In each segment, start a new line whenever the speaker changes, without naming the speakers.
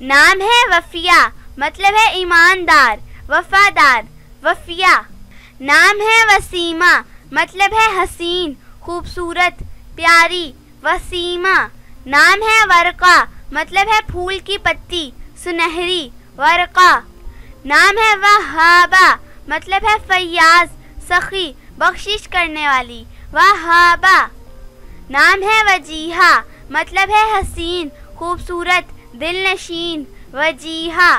नाम है वफिया, मतलब है ईमानदार, वफादार, वफिया। नाम है वसीमा, मतलब है हसीन, खूबसूरत, प्यारी, वसीमा। नाम है वर्का, मतलब है फूल की पत्ती, सुनहरी, वर्का। नाम है वहाबा, मतलब है फैयाज, सखी, बख्शिश करने वाली, वहाबा। नाम है वजीहा, मतलब है हसीन, खूबसूरत, दिलनशीन, वजीहा।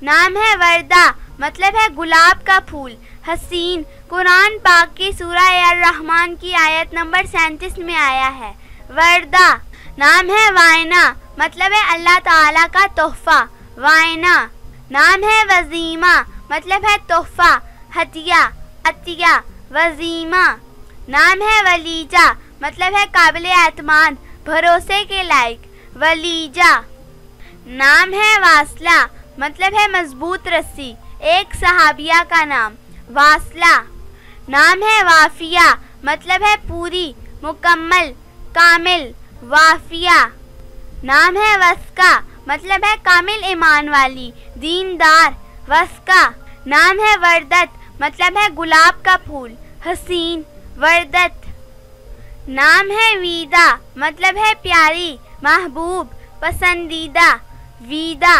नाम है वर्दा, मतलब है गुलाब का फूल, हसीन। कुरान पाक की सूरह अर-रहमान की आयत नंबर 37 में आया है, वर्दा। नाम है वायना, मतलब है अल्लाह ताला का तोहफा, वायना। नाम है वजीमा, मतलब है तोहफा, हदिया, अतिया, वजीमा। नाम है वलीजा, मतलब है काबिल एतमाद, भरोसे के लायक, वलीजा। नाम है वासला, मतलब है मजबूत रस्सी, एक सहाबिया का नाम, वासला। नाम है वाफिया, मतलब है पूरी, मुकम्मल, कामिल, वाफिया। नाम है वस्का, मतलब है कामिल ईमान वाली, दीनदार, वस्का। नाम है वर्दत, मतलब है गुलाब का फूल, हसीन, वर्दत। नाम है वीदा, मतलब है प्यारी, महबूब, पसंदीदा, वीदा।